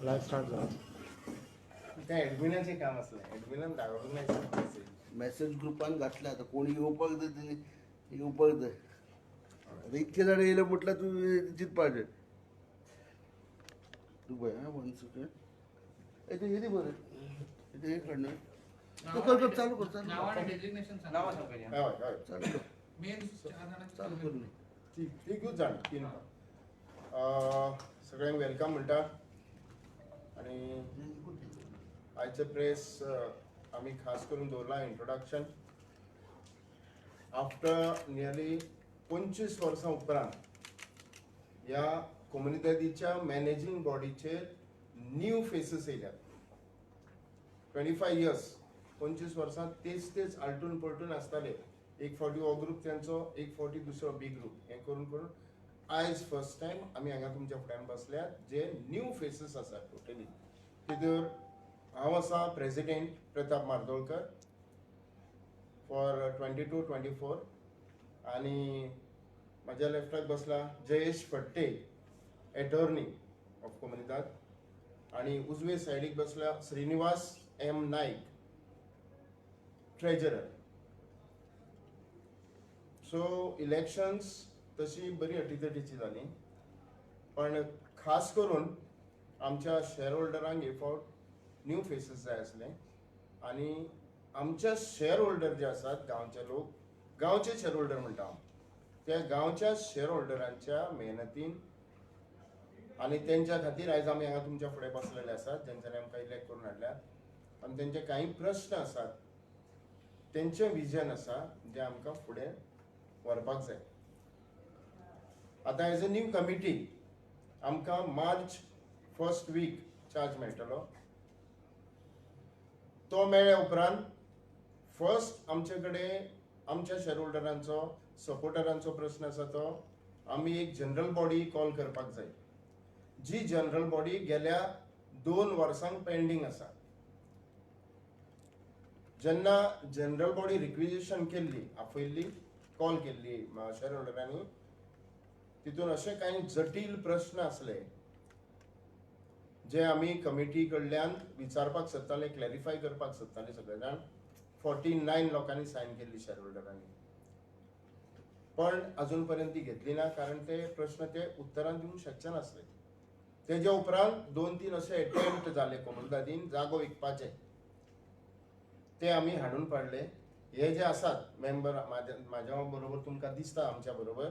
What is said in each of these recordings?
Live start झाला. त्या ॲडमिनाचे काम असलं ॲडमिनान धाडून नाही सांगायचे. मेसेज ग्रुपान घातला आता कोणी येवपाक जाय ते येवपाक जाय. आता इतके जाण येयले म्हटल्यार तूं चिंतपाचें. तू पळय हा 1 सेकंड हे दी बरें हे काढ ना. तू कर चालू कर चालू नाव कर आणि डेझिग्नेशन नाव सांगा. हय हय चालू कर मेन चालू कर न्ही. तीगूच जाण तीन सगळ्यांक वेलकम म्हणटा. आणि आयचे प्रेस आमी खास करून दवरला इंट्रोडक्शन. आफ्टर नियरली 25 वर्सां उपरांत ह्या कम्युनिटीच्या मॅनेजिंग बॉडीचेर न्यू फेसीस येयल्यात. 25 इयर्स 25 वर्सां तेच आलटून पलटून आसताले. एक फावटी हो ग्रूप तेंचो, एक फावटी दुसरो बी ग्रूप. हें करून करून आयज फर्स्ट टायम आमी हांगा तुमच्या फुड्यान बसल्यात जे न्यू फेसीस आसात टोटली. तितूर हांव आसा प्रेसिडेंट प्रताप मार्दोळकर फॉर 22-24 आनी म्हाज्या लेफ्टाक बसला जयेश फट्टे एटॉर्नी ऑफ कोमुनिदाद आनी उजवे सायडीक बसला Srinivas M Naik treasurer. So elections तशी बरी अटीतटीची जाली पण खास करून आमच्या शेअर होल्डरांक हे फावट न्यू फेसीस जाय आसले. आनी आमच्या शेअर होल्डर जे आसात गांवचे लोक, गांवचे शेअर होल्डर म्हणटा हांव, त्या गांवच्या शेअर होल्डरांच्या मेहनतीन आनी तेंच्या खातीर आयज आमी हांगा तुमच्या फुडें बसलेले आसात, जेंच्यांनी आमकां इलेक्ट करून हाडल्यात. आनी तेंचे काही प्रश्न आसात, तेंचें विजन आसा जें आमकां फुडें व्हरपाक जाय. आतां एज अ न्यू कमिटी आमकां मार्च फर्स्ट वीक चार्ज मेळटलो. तो मेळ्ळ्या उपरांत फर्स्ट आमचे कडेन आमच्या शेअर होल्डरांचो सपोर्टरांचो प्रश्न आसा तो आमी एक जनरल बॉडी कॉल करपाक जाय, जी जनरल बॉडी गेल्या 2 वर्सांक पेंडींग आसा. जेन्ना जनरल बॉडी रिक्विजिशन केल्ली, आपयल्ली, कॉल केल्ली शेअर होल्डरांनी, तितून असे काही जटील प्रश्न आसले जे आमी कमिटी कडल्यान विचारपाक सोदताले, क्लॅरिफाय करपाक सोदताले सगळे जाण. 49 लोकांनी सायन केल्ली शेअर होल्डरांनी, पण अजून पर्यंत ती घेतली ना, कारण ते प्रश्न ते उत्तरान दिवंक शकचे नासले. तेजे उपरांत 2-3 असे अटेम्प्ट जाले कोमुनिदादीन जागो विकपाचे, ते आमी हाडून पाडले. हे जे आसात मेंबर म्हाज्या बरोबर तुमकां दिसता आमच्या बरोबर,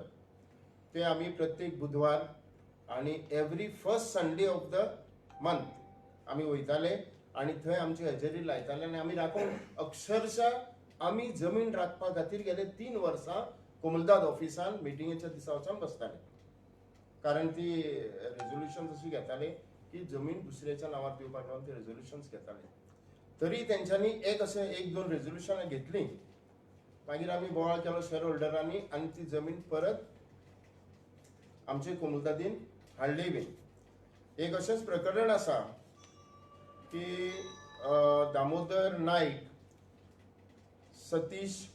ते आमी प्रत्येक बुधवार आणि every first Sunday off the month आमी वयताले आणि थंय आमची हजेरी लायताले. आनी आमी राखून अक्षरशः आमी जमीन राखपा खातीर गेले 3 वर्सां कोमुनिदाद ऑफिसान मिटिंगेच्या दिसा वचून बसताले, कारण ती रेझोल्युशन अशी घेताले की जमीन दुसऱ्याच्या नांवार दिवपाक लागून ते रेझोल्युशन्स घेताले. तरी तेंच्यांनी एक 1-2 रेझोल्युशनां घेतली. मागीर आमी बोवाळ केलो शेअर होल्डरांनी आनी ती जमीन परत आमचे कोमुनिदादीन हाडली बीन. एक अशेंच प्रकरण आसा की दामोदर नाईक, सतीश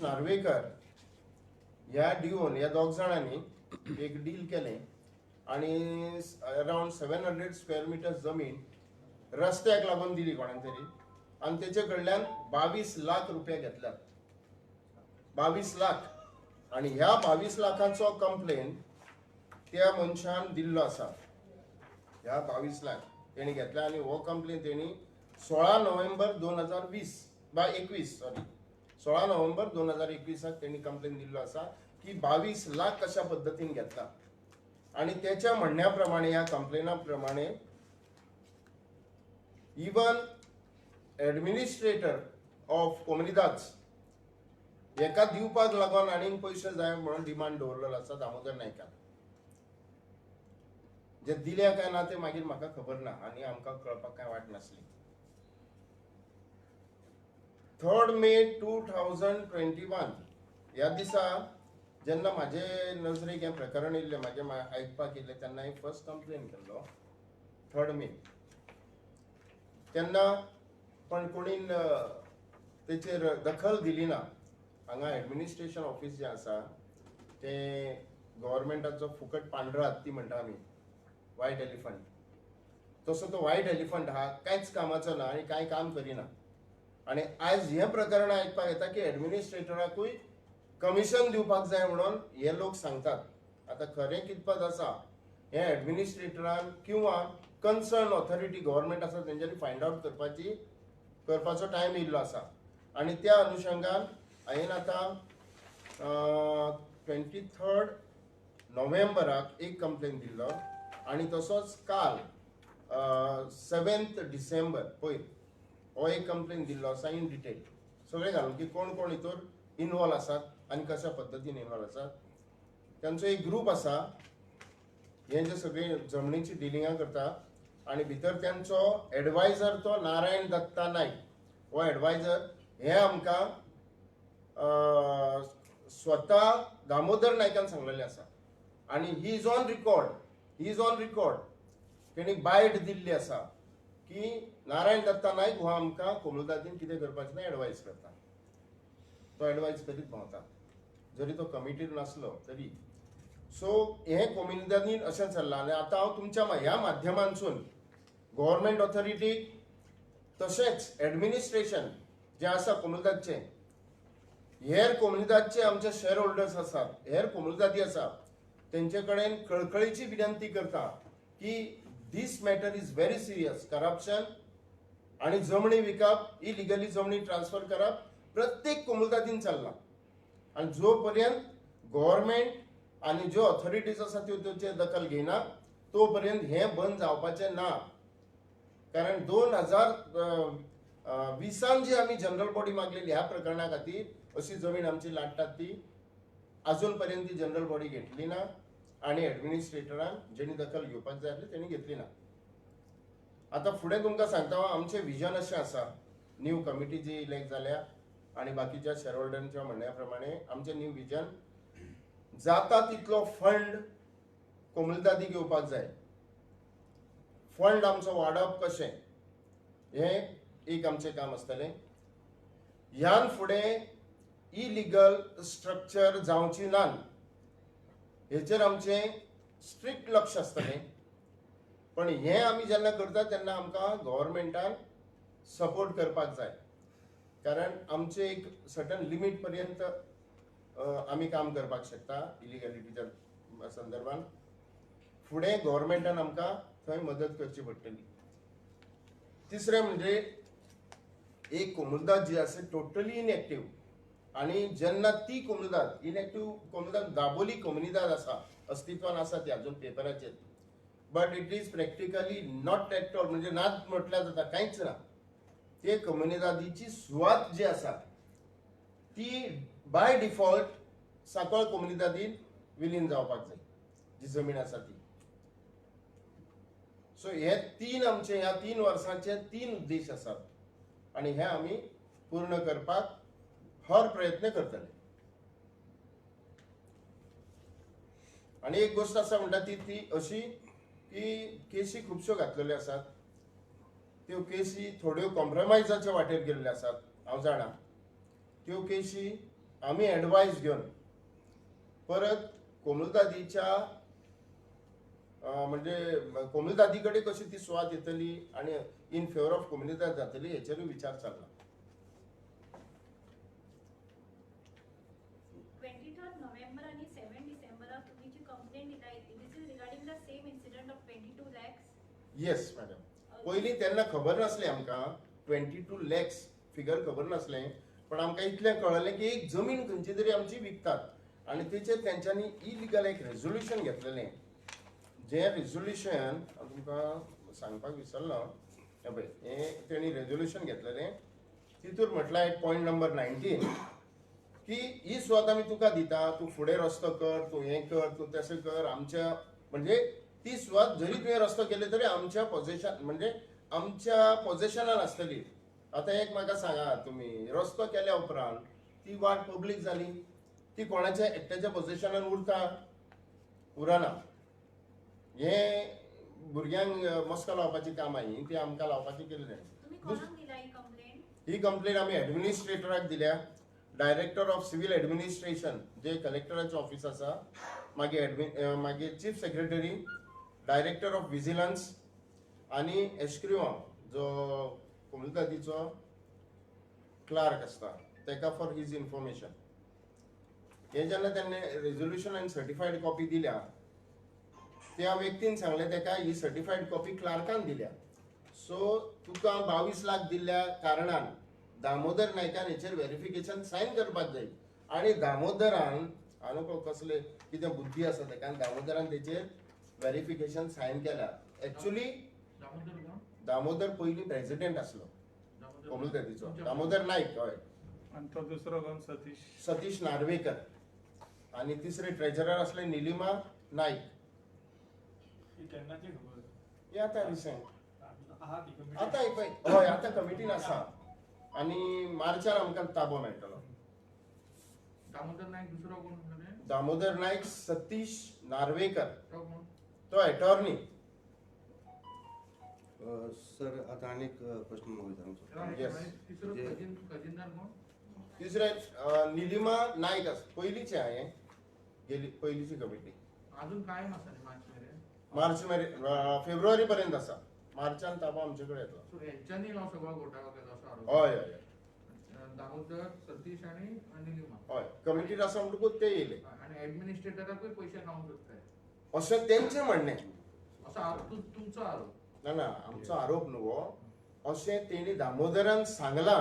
नार्वेकर ह्या डिओन, ह्या 2 जाणांनी एक डील केलें आणि अराउंड 700 स्क्वेअर मीटर जमीन रस्त्याक लागून दिली कोणाक तरी, आणि तेचे कडल्यान 22 लाख रुपया घेतल्यात. 22 लाख. आणि ह्या 22 लाखांचो कंप्लेन त्या मनशान दिल्लो आसा. ह्या 22 लाख तेणी घेतल्या आणि हो कंप्लेन तेणी 16 नोव्हेंबर 2021 16 नोव्हेंबर 2021 तेणी कंप्लेन दिल्लो आसा की 22 लाख कशा पद्धतीन घेतला. आणि त्याच्या म्हणण्याप्रमाणे, या कंप्लेना प्रमाणे, इवन एडमिनिस्ट्रेटर ऑफ कोमुनिदाद एका दिवपाक लागून आनीक पयशे जाय म्हणून डिमांड दवरलेलो आसा दामोदर नायकान. जे दिल्या काय ना ते मागीर म्हाका खबर ना आनी आमकां कळपाक काय वाट नासली. 3 मे 2021 ह्या दिसा जेन्ना म्हाजे नजरेक हें प्रकरण येयल्लें, म्हाजे आयकपाक येयल्लें, तेन्ना हांवें फर्स्ट कंप्लेन केल्लो 3 मे. तेन्ना पण कोणीन तेचेर दखल दिली ना. हांगा एडमिनिस्ट्रेशन ऑफिस जें आसा तें गव्हर्नमेंटाचो फुकट पांढरा हत्ती म्हणटा आमी, व्हायट एलिफंट, तसो तो व्हायट एलिफंट हा कांयच कामाचो ना आनी कांय काम करिना. आनी आयज हे प्रकरण आयकपाक येता की एडमिनिस्ट्रेटराकूय कमिशन दिवपाक जाय म्हणून हे लोक सांगतात. आता खरें कितपत आसा हे एडमिनिस्ट्रेटरान किंवा कन्सर्न ऑथॉरिटी गव्हर्नमेंट आसा तेंच्यांनी फायंड आउट करपाचो टायम येयल्लो आसा. आनी त्या अनुशंगान हांवें आतां 23 नोव्हेंबराक एक कंप्लेन दिल्लो आनी तसोच काल 7 डिसेंबर पयर हो एक कंप्लेन दिल्लो आसा इन डिटेल सगळे घालून की कोण कोण हितूर इन्वॉल्व आसात आनी कशा पद्दतीन इन्वॉल्व आसात. त्यांचो एक ग्रुप आसा हे जे सगळे जमनीची डिलिंगां करता आनी भितर त्यांचो एडवायझर तो नारायण दत्ता नायक. हो एडवायझर हे आमकां स्वता दामोदर नायकान सांगलेलें आसा आनी ही इज ऑन रिकॉर्ड तेणी बायट दिल्ली आसा की नारायण दत्ता नायक हो आमकां कोमुलदादीन कितें करपाचें तें एडवायज करता. तो एडवायज करीत भोंवता जरी तो कमिटीर नासलो तरी. सो हे कोमुलदादीन अशें चल्लां आनी आतां हांव तुमच्या ह्या माध्यमांतसून गव्हर्नमेंट ऑथॉरिटीक तशेंच एडमिनिस्ट्रेशन जे आसा कोमुलदादचें, हेर कोमुलदादचे आमचे शेअर होल्डर्स आसात, हेर कोमुलदादी आसा, तेंचे कडेन कळकळीची विनंती करता की this matter is very serious. Corruption आनी जमणी विकप, इलिगली जमणी ट्रान्सफर करप प्रत्येक कोमुलदादीन चल्लां आनी जो पर्यंत गव्हर्नमेंट आनी ज्यो ऑथॉरिटीज आसा त्यो तेचे दखल घेयना तो पर्यंत हें बंद जावपाचें ना. कारण 2020 जी आमी जनरल बॉडी मागलेली ह्या प्रकरणा खातीर अशी जमीन आमची लाडटात ती अजून पर्यंत ती जनरल बॉडी घेतली ना आनी एडमिनिस्ट्रेटरान जेणी दखल घेवपाक जाय आसली तेणी घेतली ना. आतां फुडें तुमकां सांगता हांव आमचें विजन अशें आसा. न्यू कमिटी जी इलेक्ट जाल्या आनी बाकीच्या शेअर होल्डरांच्या म्हणण्या प्रमाणे आमचें न्यू विजन जाता तितलो फंड कोमुलदादी घेवपाक जाय. फंड आमचो वाडप कशें हें एक आमचें काम आसतलें. ह्यान फुडें इलिगल स्ट्रक्चर जावची नात हेचेर आमचें स्ट्रिक्ट लक्ष आसतलें. पण हें आमी जेन्ना करता तेन्ना आमकां गव्हर्नमेंटान सपोर्ट करपाक जाय. कारण आमचें एक सर्टन लिमीट पर्यंत आमी काम करपाक शकता इलिगॅलिटीच्या संदर्भान. फुडें गव्हर्नमेंटान आमकां थंय मदत करची पडटली. तिसरें म्हणजे एक कोमुलदाद जी आसा टोटली इनएक्टीव आनी जेन्ना ती कोमुलदाद इनएक्टीव कोमुलदाद दाबोली कोमुलदाद आसा अस्तित्वान आसा ती अजून पेपराचेर, but it is practically not at all म्हणजे नाच म्हटल्यार जाता कांयच ना. ते कोमुलदादीची सुवात जी आसा ती बाय डिफॉल्ट सांकवाळ कोमुलदादीन विलीन जावपाक जाय जी जमीन आसा ती. सो हे तीन आमचे ह्या 3 वर्सांचे 3 उद्देश आसात आनी हे आमी पूर्ण करपाक हर प्रयत्न करतले. आनी एक गोष्ट आसा म्हणटा ती अशी की केसी खुबश्यो घातलेल्यो आसात. त्यो केसी थोड्यो कॉम्प्रमायजाच्या वाटेर गेल्ल्यो आसात हांव जाणा. त्यो केसी आमी एडवायज घेवन परत कोमुलदादीच्या म्हणजे कोमुलदादी कडेन कशी ती सुवात येतली आनी इन फेवर ऑफ कोमुलदाद जातली हेचेरूय विचार चालला. 23 नोव्हेंबर आणि 7 डिसेंबराक तुम्ही जी कंप्लेंट दिला this is regarding the same incident of 22 lakhs. Yes madam. पयलीं तेन्ना खबर नासलें आमकां 22 lakhs फिगर खबर नासलें. पण आमकां इतलें कळलें की एक जमीन खंयची तरी आमची विकतात आनी तेचेर तेंच्यांनी इलिगल एक रेझोल्युशन घेतलेलें. जे रेझोल्युशन तुमकां सांगपाक विसरलो हे पळय हें तेणी रेझोल्युशन घेतलेलें. तितूर म्हटलां पॉयंट नंबर 19 की ही सुवात आमी तुका दिता, तूं फुडें रस्तो कर, तूं हें कर, तूं तशें कर. आमच्या म्हणजे ती सुवात जरी तुवें रस्तो केले तरी आमच्या पोझेशन म्हणजे आमच्या पोझेशनान आसतली. आतां एक म्हाका सांगा तुमी रस्तो केल्या उपरांत ती वाट पब्लीक जाली ती कोणाच्या एकट्याच्या पोझेशनान उरना. हे भुरग्यांक मस्को लावपाची कामां ही ती आमकां लावपाची केल्ली. तुम्ही कोणाक दिला ही कंप्लेंट? ही कंप्लेंट आमी एडमिनिस्ट्रेटराक दिल्या. डायरेक्टर ऑफ सिव्हिल एडमिनिस्ट्रेशन जे कलेक्टराचें ऑफिस आसा मागे chief secretary, director of vigilance आणि एस्क्रिओन जो कोमुलदादीचो क्लार्क असता तेका फॉर हिज इन्फॉर्मेशन हे जेन्ना त्यांनी रेझोल्युशन आणि सर्टिफाईड कॉपी दिल्या त्या व्यक्तीन सांगले तेका ही सर्टिफाईड कॉपी क्लार्कान दिल्या. सो तुका 22 लाख दिल्ल्या कारणान दामोदर नायकान हेचेर व्हेरिफिकेशन सायन करपाक जाय आणि दामोदरान हांव कसले कितें बुद्धी आसा तेका आनी दामोदरान तेचेर व्हेरिफिकेशन सायन केला. एक्चुअली दामोदर पयलीं प्रेसिडेंट आसलो कोमुलदादीचो, दामोदर नायक. हय. आणि तो दुसरो कोण सतीश नार्वेकर आणि तिसरे ट्रेजरर असले निलिमा नाईक. हे आता रिसेंट आता हय आता कमिटीन आसा आणि मार्चार आमकां ताबो मेळटलो. दामोदर नाईक दुसरो कोण म्हणे? दामोदर नाईक सतीश नार्वेकर तो कोण? तो अटॉर्नी. सर आता अनेक प्रश्न विचारूंक Yes. तिसरो जे- खजिनदार कोण? तिसरे निलिमा नाईक पहिलीचे आहे गेली पहिलीची कमिटी. अजून कायम आसा न्ही मार्च मेरेन? मार्च फेब्रुवारी पर्यंत आसा. मार्चान ताबो आमचे कडेन येतलो. सो हेंच्यांनी हो सगळो घोटाळो केलो असो आरोप. हय हय दामोदर, सतीश आणि निलिमा. हय कमिटीन आसा म्हणटकूच ते येयले आणि ऍडमिनिस्ट्रेटराकूय पयशे खावंक सोदताय अशें तेंचें म्हणणें. असो आरोप तुमचो आरोप. ना आमचो आरोप न्हू हो. अशें तेणी दामोदरान सांगला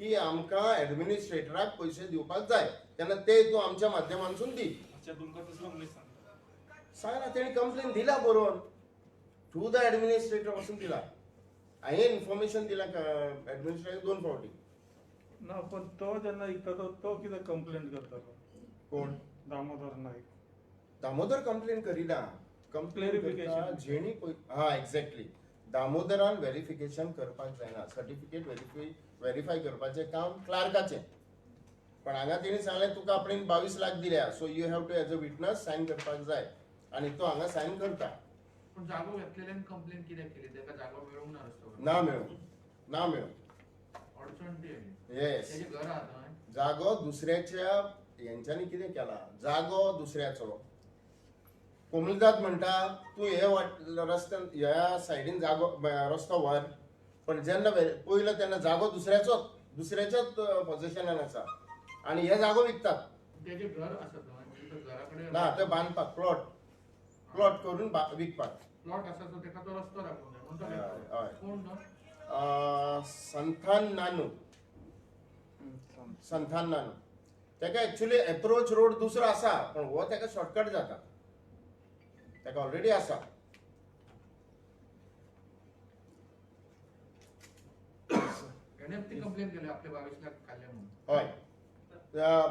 की आमकां ऍडमिनिस्ट्रेटराक पयशे दिवपाक जाय तेन्ना ते तूं आमच्या माध्यमांतसून दी. सांगना तेणी कंप्लेन दिला बरोवन टू द ऍडमिनिस्ट्रेटर वचून दिला. हांवें इन्फॉर्मेशन दिला ऍडमिनिस्ट्रेटर 2 फावटी. ना पण तो जेन्ना येता तो कितें कंप्लेंट करतालो कोण? दामोदर नाईक. दामोदर कंप्लेन करिना. Complain Verification. करता जेणी हा एक्झॅक्टली दामोदरान व्हेरिफिकेशन करपाक जायना. सर्टिफिकेट व्हेरीफाय करपाचें काम क्लार्काचें. पण हांगा तेणी सांगलें तुका आपणेन 22 लाख दिल्या so you have to as a witness sign करपाक जाय आणि तो हांगा सायन करता. पण जागो घेतलेल्यान कंप्लेन कित्याक केली? ताका जागो मेळूंक ना रस्तो. ना मेळूं अडचण ती आहे. येस. तेजे घर आहा थंय. जागो दुसऱ्याच्या हेंच्यांनी कितें केला जागो दुसऱ्याचो. कोमुलदाद म्हणटा तूं हे रस्त्यान ह्या सायडीन जागो रस्तो व्हर पण जेन्ना पयलो तेन्ना जागो दुसऱ्याच्याच पोझिशनान आसा आणि हे जागो विकतात. तेजे घर आसा थंय म्हणजे तो घरा कडेन ना ते बांदपाक प्लॉट करून विकपाक. प्लॉट आसा तो तेका तो रस्तो दाखोवंक जाय म्हणून तो हय, विकता. हय. कोण तो? संथान नानू तेका एक्चुअली अप्रोच रोड दुसरो आसा पण हो तेका शॉर्टकट जाता. तेका ऑलरेडी आसा. हेणेच ती कंप्लेन केली आपले 22 लाख खाल्ले म्हणून. हय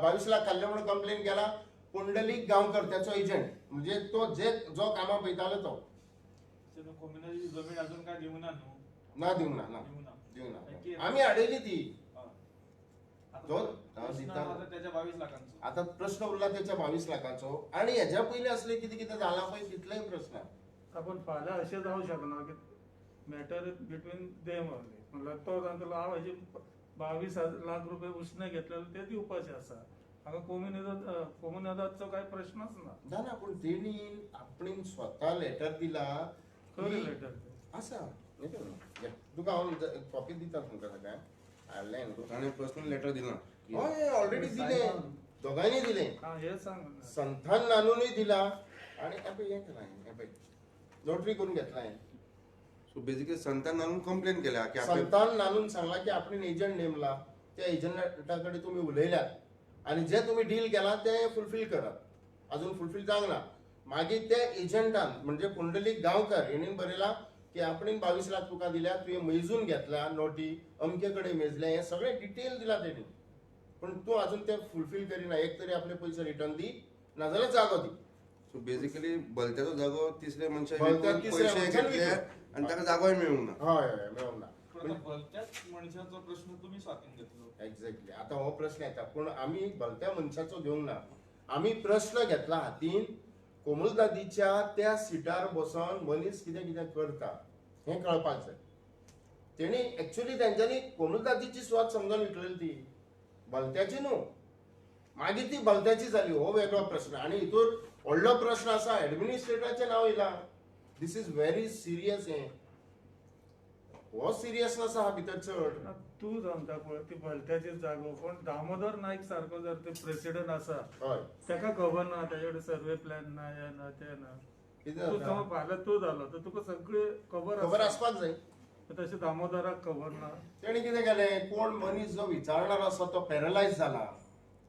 22 लाख खाल्ले म्हणून कंप्लेन केला. पुंडलीक गांवकर त्याचो एजंट म्हणजे तो जो कामा पळयतालो तो. जमीन अजून काय दिवना न्हू. ना दिवना आम्ही हाडयली ती. त्याच्या 22 लाखांचो. आता प्रश्न उरला त्याच्या 22 लाखाचो आणि ह्याच्या पयलीं असले कितें कितें जाला पळय तितलेय प्रश्न. आपण फाल्यां अशें जावं शकना की मॅटर बिटवीन देम ओनली. म्हणल्यार तो सांगतलो हांव हेजे 22 लाख रुपये उसने घेतलेले ते दिवपाचे आसा. हांगा कोमुनिदादचो काय प्रश्नच ना. ना पूण तेणी आपणेन स्वता लेटर दिला. खरें लेटर आसा तुका हांव कॉपी दिता तुमकां सगळ्यांक हाडलें न्हू. ताणें पर्सनल लेटर दिला. हय ऑलरेडी दिलें दोगांयनी दिलें. हे सांग. संथान नानूनय दिला आणि हे केला नोटरी करून घेतला. सो बेसिकली संतान नानून कंप्लेन केल्या की संतान नानून सांगला की आपण एजंट नेमला त्या एजंटाकडे तुम्ही उलयल्यात आणि जे तुम्ही डील केला ते फुलफिल करात. अजून फुलफिल जावंक ना. मागीर त्या एजंटान म्हणजे पुंडलीक गांवकर हेणीन बरयला की आपण 22 लाख तुका दिल्या तुवें मेजून घेतल्या नोटी अमके कडेन मेजले हे सगळे डिटेल दिला तेणी. पण तूं अजून ते फुलफिल करिना. एक तरी आपले पयशे रिटर्न दी नाजाल्यार जागो दी. सो बेसिकली भलत्याचो जागो तिसऱ्या मनशाक भलत्या विकून तिसऱ्या पयशे मनशान घेतले विकून. आणि ताका जागोय मेळूंक ना. हय मेळूंक ना. भलत्याच मनशाचो प्रश्न तुम्ही स्वातीन घेतलो. एक्झॅक्टली आता हो प्रश्न येता पूण आमी भलत्या मनशाचो घेवंक ना. आमी प्रश्न घेतला हातीन कोमुलदादीच्या त्या सिटार बसून मनीस कितें कितें करता हें कळपाक जाय. तेणी एक्चुअली तेंच्यांनी कोमुलदादीची स्वाद समजून विकलेली ती भलत्याची न्हू. मागीर ती भलत्याची जाली हो वेगळो प्रश्न. आणि हितूर व्हडलो प्रश्न आसा एडमिनिस्ट्रेटराचें नांव येयला. दिस इज व्हेरी सिरियस. हो सिरियसनेस आहा भितर चड. तूं सांगता पळय ती भलत्याची जागो, पण दामोदर नाईक सारको जर ते प्रेसिडेंट आसा हय ताका खबर ना त्याचे कडेन सर्वे प्लॅन ना हे ना ते ना. कितें तूं जाता? समज फाल्यां तूं जालो तर तुका सगळी खबर खबर आसपाक जाय. तशें दामोदराक खबर ना. तेणी कितें केलें, कोण मनीस जो विचारणारो आसा तो पॅरलायज जाला,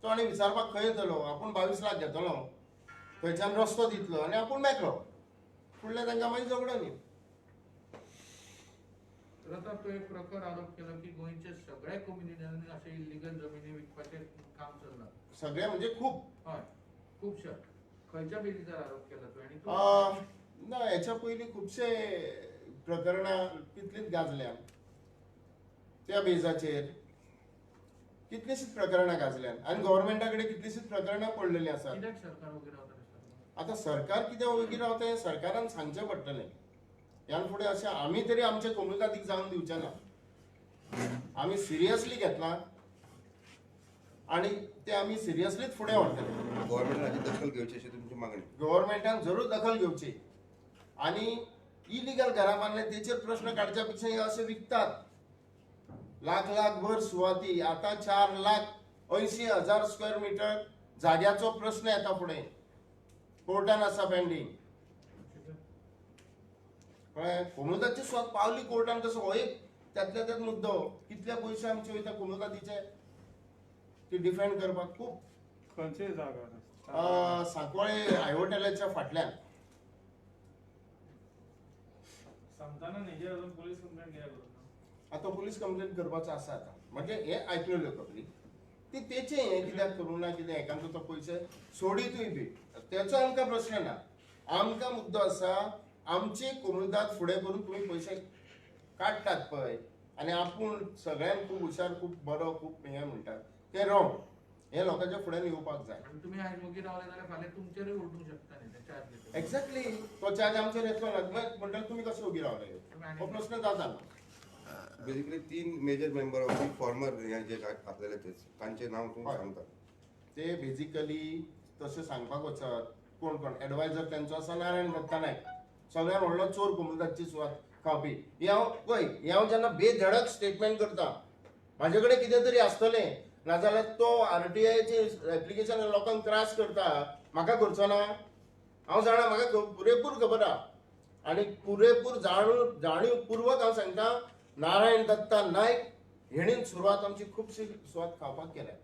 तो आनी विचारपाक खंय येतलो. आपूण 22 लाख घेतलो, थंयच्यान रस्तो दितलो आनी आपूण मेकळो. फुडलें तांकां मागीर झगडो न्ही. तर आता तो एक प्रकार आरोप केला की गोंयच्या सगळ्या कम्युनिटींनी असे इलिगल जमिनी विकपाचे काम चल्लां. सगळे म्हणजे खूब. हय खुबशा. खंयच्या बेजिसार आरोप केला तो आनी तो ना, हेच्या पयलीं खुबशे प्रकरणां कितलींच गाजल्या त्या बेजाचेर. कितलींशींच प्रकरणां गाजल्यात आनी गव्हर्मेंटा कडेन कितलींशींच प्रकरणां पडलेलीं आसात. कित्याक सरकार वगैरे रावता दिसता? आतां सरकार कितें वगीर रावता हें सरकारान सांगचें पडटलें. ह्यान फुडें अशें आमी तरी आमचे कोमुलकादीक जावन दिवचे ना. आमी सिरियसली घेतलां आनी ते आमी सिरियसलीच फुडें व्हरतले. गव्हर्नमेंटाची दखल घेवची अशी तुमची मागणी. गव्हर्मेंटान जरूर दखल घेवची आनी इलिगल घरां बांदले तेचेर प्रश्न काडच्या पेक्षा हे अशे विकतात. लाख लाख भर सुवाती. आतां 4,80,000 स्क्वेअर मिटर जाग्याचो प्रश्न येता फुडें. कोर्टान आसा पेंडींग. कळ्ळें? कोमुलकादची सुवात पावली कोर्टान तसो हो एक त्यातल्या त्यात मुद्दो. कितले पयशे आमचे वयता कोमुलकादीचे ती डिफेंड करपाक. खूब खंयचीय जागा सांकवाळे हायहोटेलाच्या फाटल्यान. सांगताना न्ही अजून पोलीस कंप्लेंट घ्या करून. आता पोलीस कंप्लेंट करपाचो आसा आता. म्हणजे हे आयकलेल्यो खबरी ती तेचे हे कित्याक करूं ना, कितें एकांचो तो पयशे सोडीतूय बी तेचो आमकां प्रश्न ना. आमकां मुद्दो आसा आमची कोमुलदाद फुडें करून तुमी पयशे काडटात पळय आनी आपूण सगळ्यांक खूब हुशार, खूब बरो, खूब हें म्हणटात तें रॉंग. हे लोकांच्या फुड्यान येवपाक जाय. आनी तुमी आयज वगीर रावले जाल्यार फाल्यां तुमचेरूय उलटूंक शकता न्ही ते चार्ज घेतले. एक्झॅक्टली तो चार्ज आमचेर येतलो ना. म्हणटा तुमी कशे उगी रावले हो प्रश्न जाता ना. Basically 3 major member of the former जे आपल्याला तांचे नाव तुम्ही हय. सांगता. ते बेजिकली तशें सांगपाक वचत कोण कोण एडवायझर त्यांचो आसा नारायण दत्ता नायक. सगळ्यान व्हडलो चोर कोमुलदादची सुवात खावपी. हांव जेन्ना बेधडक स्टेटमेंट करता म्हाजे कडेन कितें तरी आसतलें नाजाल्यार तो RTIचे एप्लिकेशन लोकांक त्रास करता म्हाका करचो ना. हांव जाणा म्हाका पुरेपूर खबर आहा आनी पुरेपूर जाणीवपूर्वक हांव सांगता नारायण दत्ता नायक हेणीन सुरवात आमची खुबशी सुवात खावपाक केल्या.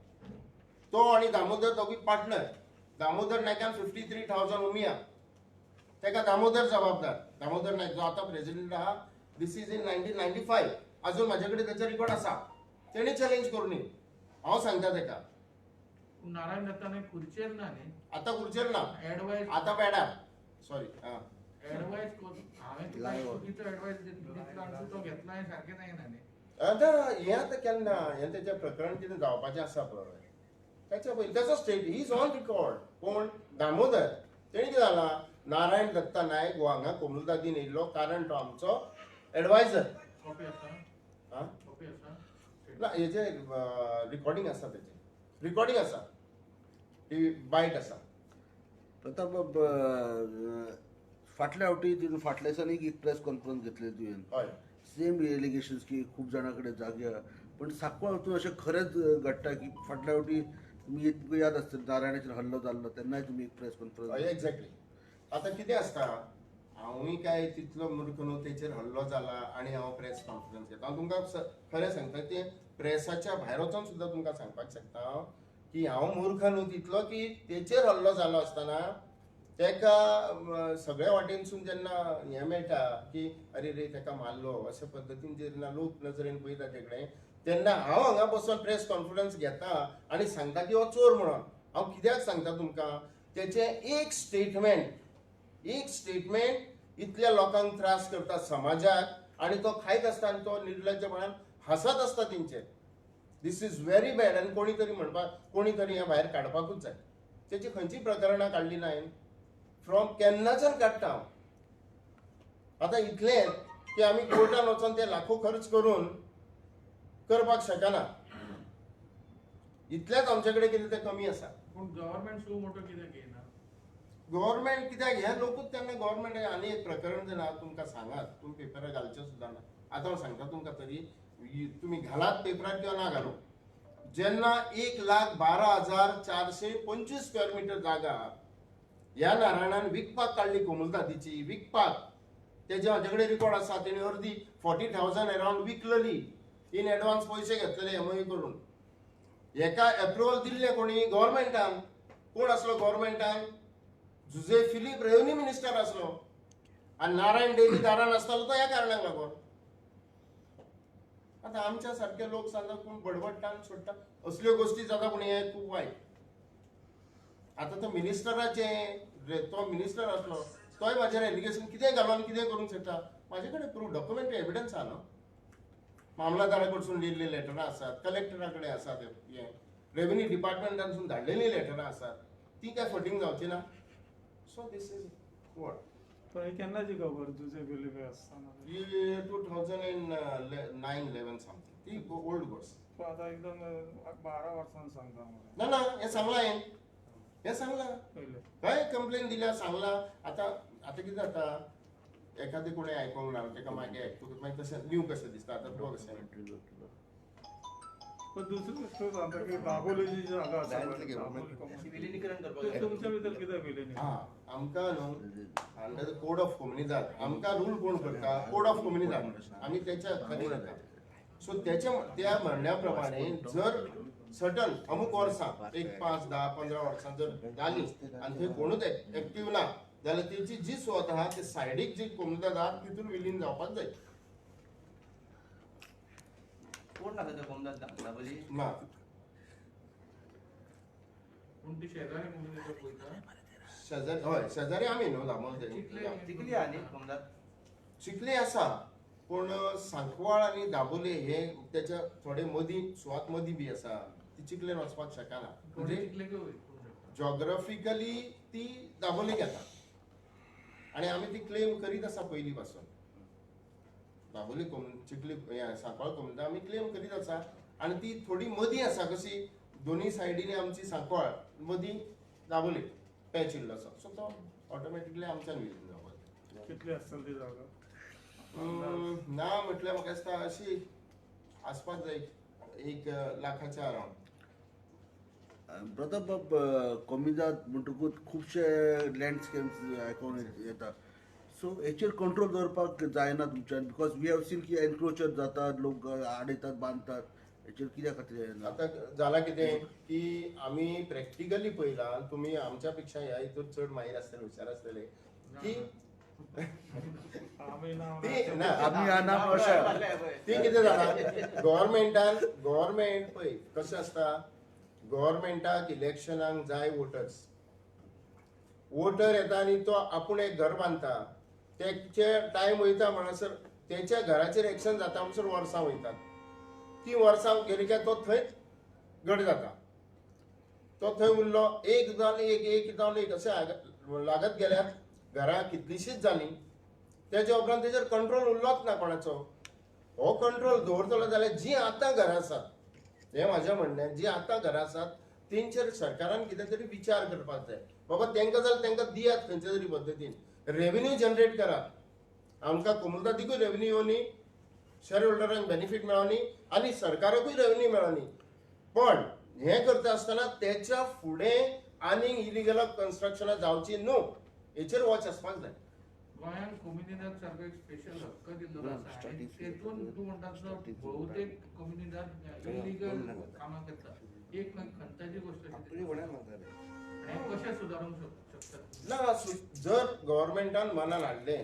तो आनी दामोदर दोगी पार्टनर. दामोदर नायकान 53,000 उमिया. तेका दामोदर जबाबदार. दामोदर नायक जो आतां प्रेसिडेंट आहा. दिस इज इन 1995. अजून म्हाजे कडेन तेचो रिकॉर्ड आसा. तेणी चॅलेंज करूनी. हांव सांगता तेका. नारायण दत्ताने खुर्चेर ना न्ही. आतां खुर्चेर ना. एडवायस आतां पेडार. सॉरी. एडवायस हांवें तुका चुकीचो एडवायस दितलो आनी तो घेतलो हें सारकें जायना न्ही. आतां हें आतां केन्ना हें तेचें प्रकरण कितें जावपाचें आसा पळय त्याच्या पयलीं तेचो state he is on record. कोण दामोदर तेणी कितें जालां नारायण दत्ता नायक हो हांगा कोमुलदादीन येयल्लो कारण तो आमचो एडवायझर. कॉपी आसा. आं कॉपी आसा. ना हेजे रिकॉर्डिंग आसा तेजें. रिकॉर्डिंग आसा. ती बायट आसा. प्रताप फाटल्या फावटी तितून फाटल्या दिसांनी एक प्रेस कॉन्फरन्स घेतली तुवें. हय. सेम एलिगेशन्स की खूप जाणां कडेन जाग्या पण सांकवाळ वचून अशें खरेंच घडटा की फाटल्या फावटी तुमी तुका याद आसतलें नारायणाचेर हल्लो जाल्लो तेन्नाय तुमी एक प्रेस कॉन्फरन्स. हय एक्झॅक्टली. आतां कितें आसता हांवूय काय तितलो मूर्ख न्हू तेचेर हल्लो जाला आनी हांव प्रेस कॉन्फरन्स घेता. हांव तुमकां खरें सांगता तें प्रेसाच्या भायर वचून सुद्दां तुमकां सांगपाक शकता की हांव मूर्ख न्हू तितलो की तेचेर हल्लो जालो आसतना तेका सगळ्या वाटेनसून जेन्ना हें मेळटा की अरे रे तेका मारलो अशा पद्दतीन जेन्ना लोक नजरेन पळयता तेकडे तेन्ना हांव हांगा बसून प्रेस कॉन्फरन्स घेता आनी सांगता की हो चोर म्हणून. हांव कित्याक सांगता तुमकां तेचें एक स्टेटमेंट इतल्या लोकांक त्रास करता समाजाक आनी तो खायत आसता आनी तो निर्लज्जपणान हसत आसता तेंचेर. दिस इज व्हेरी बॅड. आनी कोणी तरी म्हणपाक कोणी तरी हें भायर काडपाकूच जाय. तेची खंयचीय प्रकरणां काडली ना हांवें. फ्रॉम केन्नाच्यान काडटा हांव. आतां इतलें की आमी कोर्टान वचोन ते लाखो खर्च करून करपाक शकना. इतलेंच आमचे कडेन कितें तें कमी आसा. पूण गव्हर्नमेंट सो मोठो कित्याक घेयना. गव्हर्नमेंट कित्याक हे लोकूच तेन्ना गव्हर्नमेंट आनी एक प्रकरण जर हांव तुमकां सांगात तुमी पेपरार घालचे सुद्दां ना आतां हांव सांगता तुमकां तरी तुमी घालात पेपरार किंवा ना घालूं जेन्ना 1,12,425 स्क्वेअर मीटर जागा ह्या नारायणान विकपाक काडली कोमुलदादीची विकपाक तेजे म्हाजे कडेन रिकॉर्ड आसा तेणी अर्दी 40,000 अरावंड विकलेली इन एडवान्स पयशे घेतलेले एमओयू करून हेका अप्रुवल दिल्ले कोणी गव्हर्नमेंटान कोण आसलो गव्हर्नमेंटान जुजे फिलीप रेव्हन्यू मिनिस्टर आसलो आनी नारायण डेली दारान आसतालो तो ह्या कारणाक लागून आता आमच्या सारखे लोक सांगता कोण बडबडटा आनी सोडटा असल्यो गोष्टी जाता पूण हे खूप वायट आता तो मिनिस्टराचे तो मिनिस्टर आसलो तोय म्हाजेर एलिगेशन कितें घालून कितें करूंक सोदता म्हाजे कडेन प्रूफ डॉक्युमेंटरी एविडन्स आहा न्हू मामलादारा कडसून लिहिल्ली लेटरां आसात कलेक्टरा कडेन आसात हे रेव्हेन्यू डिपार्टमेंटानसून धाडलेली लेटरां आसात ती काय फटींग जावची ना सो दिस इज वॉट पण हे केन्नाची खबर तुझे फिलिपे आसतना 2009-11 समथिंग ती ओल्ड गोष्ट पण आता एकदम 12 वर्सांनी सांगता मला ना ना हे सांगला हे सांगला पहिले काय कंप्लेन दिल्या सांगला आता आता कितें जाता एखादे कोणी आयकोंक ना तेका मागीर आयकूंक मागीर तशें न्यू कशें दिसता आतां तो कशें पण दुसरी गोष्ट सांगता की दाबोलेची जी जागा आसा विलिनीकरण करपाक ते तुमच्या भितर कितें विलिनीकरण हा आमकां न्हू under the code of comunidade आमकां रूल कोण करता कोड ऑफ कम्युनिदाद आमी तेच्या खाली जाता सो त्या म्हणण्या प्रमाणे जर सर्टन अमुक वर्सां एक 5, 10, 15 वर्सां जर जाली आनी थंय कोणूच एक्टीव ना जाल्यार तेची जी स्वत आहा ते सायडीक जी कम्युनिदाद आहा तितून विलीन जावपाक जाय कोण ना त्या कोमदात दाबोली ना पूण ती शेजारी कम्युनिटी पळयता शेजारी हय शेजारी आमी न्हू दामोल जिकली आनी कोमदात शिकले आसा पण सांकवाळ आणि दाबोले हे त्याच्या थोडे मदीं सुवात मदीं बी आसा ती चिकलेन वचपाक शकना म्हणजे चिखले जॉग्राफिकली ती दाबोले घेता आणि आमी ती क्लेम करीत आसा पयलीं पासून दाबोली चिखली सांकवाळ कम्युनिटी आमी क्लेम करीत आसा आणि ती थोडी मदीं आसा कशी दोन्ही सायडीनी आमची सांकवाळ मदीं दाबोले पॅच इल्लो आसा सो तो ऑटोमॅटिकली आमच्यान विलीन जावपाक कितली आसतली ती जागा ना म्हटल्यार म्हाका दिसता अशी आसपाक जाय 1 लाखाच्या अरावंड प्रताप बाब कॉमिजात म्हणटकूच खुबशे लँडस्केप्स आयकोन येता सो हेचेर कंट्रोल दवरपाक जायना तुमच्यान बिकॉज वी हॅव सीन की एनक्रोचर जातात लोक आडयतात बांदतात हेचेर कित्या खातीर जायना आता जाला कितें की आमी प्रॅक्टिकली पळयलां तुमी आमच्या पेक्षा ह्या हितून चड माहीर आसतले हुशार आसतले की आमी ना आमी आना अशें ती कितें जाता गव्हर्नमेंट पळय कशें आसता गव्हर्नमेंटाक इलेक्शनाक जाय वोटर येता आनी तो आपूण एक घर बांदता तेचे टायम वयता म्हणसर तेच्या घराचेर एक्शन जाता म्हणसर वर्सां वयतात ती वर्सां गेली काय तो थंय घट जाता तो थंय उरलो एक जावन एक अशें लागत गेल्यार घरां कितलीशीच जाली तेच्या उपरांत तेजेर कंट्रोल उरलोच ना कोणाचो हो कंट्रोल दवरतलो जाल्यार जी आतां घरां आसात हे म्हाजें म्हणणें जी आतां घरां आसात तेंचेर सरकारान कितें तरी विचार करपाक जाय बाबा तेंकां जाल्यार तेंकां दियात खंयच्या तरी पद्दतीन रेव्हेन्यू जनरेट करात आमकां कोमुलदादीकूय रेव्हेन्यू येवनी शेअर होल्डरांक बेनिफीट मेळोनी आनी सरकाराकूय रेव्हेन्यू मेळोनी पण हें करता आसतना तेच्या फुडें आनीक इलिगल कन्स्ट्रक्शनां जावची न्हू हेचेर वॉच आसपाक जाय गोंयांत कम्युनिदाद सारको एक स्पेशल हक्क दिल्लो आसा आनी तेतून तूं म्हणटा तसो बहुतेक कम्युनिदाद इलिगल कामां करता एक खंताची गोष्ट हें कशें सुदारूंक शकतात ना जर गव्हर्नमेंटान मनान हाडलें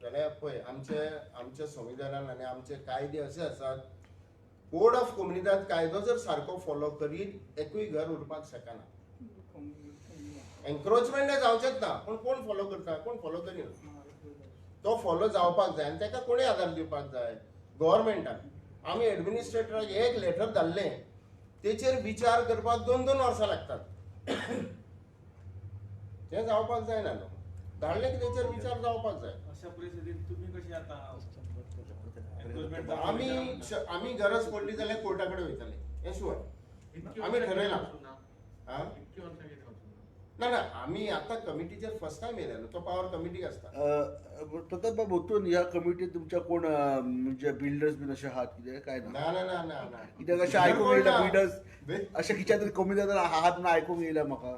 जाल्यार पळय आमच्या संविधानान आनी आमचे कायदे असे आसात कोड ऑफ कम्युनिदाद कायदो जर सारको फॉलो करीत एकूय घर उरपाक शकना एन्क्रोचमेंट जावचेच ना पण कोण फॉलो करता कोण फॉलो करिना तो फॉलो जावपाक जाय आनी ताका कोणें आदार दिवपाक जाय गव्हर्नमेंटान आमी एडमिनिस्ट्रेटराक एक लेटर धाडलें तेचेर विचार करपाक 2-2 वर्सां लागतात तें जावपाक जायना न्हू धाडलें की तेचेर विचार जावपाक जाय अशा परिस्थितीत तुम्ही कशी आता आमी गरज पडली जाल्यार कोर्टा कडेन वयतले हें शुअर इतकी आमी वर्सां ठरयलां. कित्याक वचूंक ना? हा इतकी वर्सां कित्याक वचूंक ना? ना ना आम्ही आता कमिटीचेर फर्स्ट टाइम येयलेलो तो पावर कमिटीक आसता. प्रताप बाब होतून ह्या कमिटीत तुमच्या कोण म्हणजे बिल्डर्स बीन असे आहात कितें काय ना ना ना ना ना ना कित्याक अशें आयकूंक येयला कोण ना? बिल्डर्स अशें खिच्या तरी कमिटीदार आहात म्हणून आयकूंक येयला म्हाका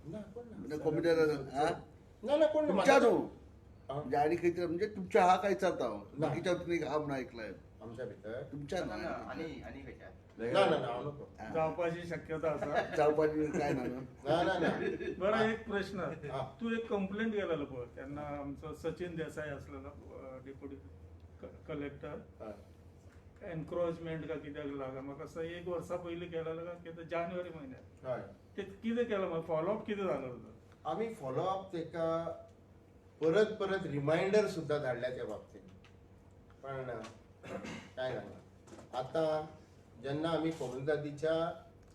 ना कोण ना? म्हणजे कमिटीदार ना ना कोण ना? तुमच्या न्हू हा? म्हणजे आणि खंय तरी म्हणजे तुमच्या हा काय विचारता हांव ना. बाकीच्या तुमी हा म्हणून ऐकलाय आमच्या भितर तुमच्या ना, ना, ना आणि आणि खंयच्या ना ना ना हांव नको. जावपाची शक्यता असा. जावपाची काय ना ना ना ना बरं एक प्रश्न हा. तू एक कंप्लेंट गेलेलो पळय तेन्ना आमचो सचिन देसाय असलेलो डेप्युटी कलेक्टर हा. एनक्रोचमेंट का कित्याक लागला म्हाका असं 1 वर्सा पयलीं केलेलो का कितें जानेवारी म्हयन्यात हय ते कितें केलं मग फॉलोअप कितें जालो तुजो? आम्ही फॉलोअप तेका परत परत रिमाइंडर सुद्धा धाडल्या त्या बाबतीत पण काय जालें आता जेन्ना आमी कोमुलदादीच्या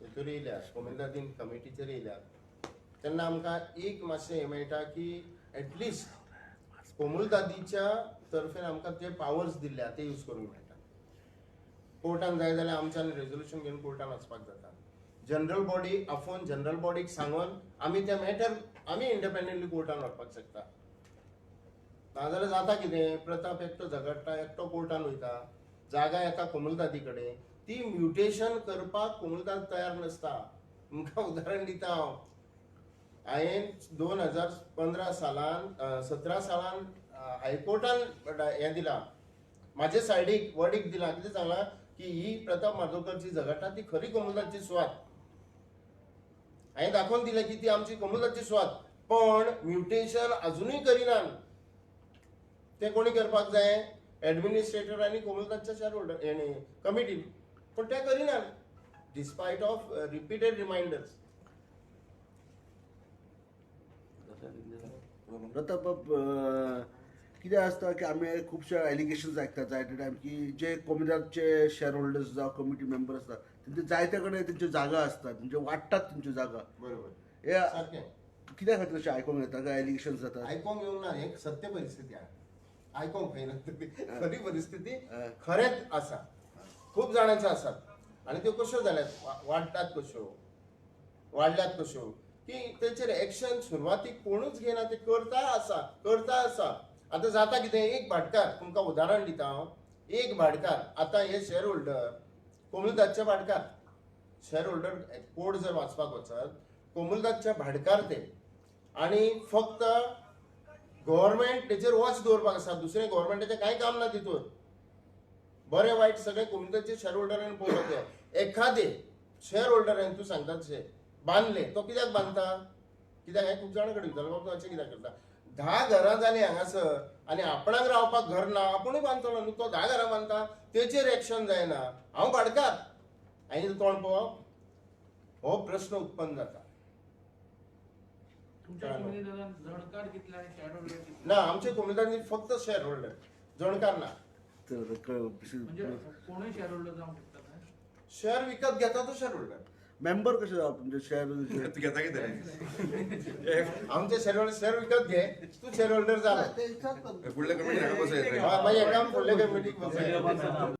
हेतूर येयल्यात कोमुलदादीन कमिटीचेर येयल्यात तेन्ना आमकां एक मातशें हें मेळटा की एटलिस्ट कोमुलदादीच्या तर्फेन आमकां ते पावर्स दिल्ल्या ते यूज करूंक मेळटा. कोर्टान जाय जाल्यार आमच्यान रेजोल्युशन घेवन कोर्टान वचपाक जाता. जनरल बॉडी आफोवन जनरल बॉडीक सांगून आमी ते मॅटर आमी इंडिपेंडंटली कोर्टान व्हरपाक शकता. नाजाल्यार जाता कितें प्रताप एकटो झगडटा एकटो कोर्टान वयता जागा येता कोमुलदादी कडेन ती म्युटेशन करपाक कोमुलदाद तयार नासता. तुमकां उदाहरण दिता हांव हांवें 2015 सालान 17 सालान हायकोर्टान हें दिलां म्हाजे सायडीक वर्डीक दिलां कितें सांगलां की ही प्रताप माजोकरची झगडटा ती खरी कोमुलदादची सुवात. हांवें दाखोवन दिलें की ती आमची कोमुलदादची सुवात पण म्युटेशन अजुनूय करिनात. ते कोणी करपाक जाय एडमिनिस्ट्रेटर आनी कोमुलदादच्या शेअर होल्डर हेणी कमिटीन पण ते करिनात डिस्पायट ऑफ रिपीटेड रिमाइंडर्स. प्रताप बाब कितें आसता की आमी खुबशे एलिगेशन्स आयकतात जाय ते टायम की जे कोमिदाचे शेअर होल्डर्स जावं कमिटी मेंबर आसतात तेंचे जायते कडेन तेंच्यो जागा आसतात म्हणजे वाडटात तेंच्यो जागा बरोबर हे सारकें कित्या खातीर अशें आयकूंक येता काय एलिगेशन्स जातात आयकोंक येवंक ना एक सत्य परिस्थिती आहे. आयकोंक खंय ना खरी परिस्थिती खरेंच आसा खूप जाणांच्यो आसात आनी त्यो कश्यो जाल्यात वाडटात कश्यो वाडल्यात कश्यो की तेचेर एक्शन सुरवातीक कोणूच घेना ते करता आसा. आता जाता कितें एक भाटकार तुमकां उदाहरण दिता हांव एक भाटकार आतां हे शेअर होल्डर कोमुलदादचे भाटकार शेअर होल्डर कोड जर वाचपाक वचत कोमुलदादचे भाटकार ते आनी फक्त गव्हर्नमेंट तेचेर वॉच दवरपाक आसा दुसरें गव्हर्नमेंटाचें कांय काम ना तितून. बरें वायट सगळे कोमुलदादचे शेअर होल्डरांनी पळोवपाक जाय. एखादे शेअर होल्डरांनी तूं सांगता तशें बांदले तो कित्याक बांदता कित्याक हांवें खूब जाणां कडेन विचारलें बाबा तूं अशें कित्याक करता 10 घरां जालीं हांगासर आनी आपणाक रावपाक घर ना आपुणूय बांदतलो न्हू तो 10 घरां बांदता तेचेर एक्शन जायना. हांव भाटकार हांवें तोंड पळोवप हो प्रश्न उत्पन्न जाता. तुमच्या कोमिनीदारान जणकार कितले आणि शेअर होल्डर कितले? ना आमचे कोमिदानी फक्त शेअर होल्डर जणकार ना. म्हणजे कोणूय शेअर होल्डर जावंक शकता काय? शेअर विकत घेता तो शेअर होल्डर. मेंबर कशे जावप म्हणजे शेअर आमचे शेअर होल्डर शेअर विकत घे तू शेअर होल्डर जाला फुडल्या कमिटी मागीर एका फुडले कमिटीक बसय.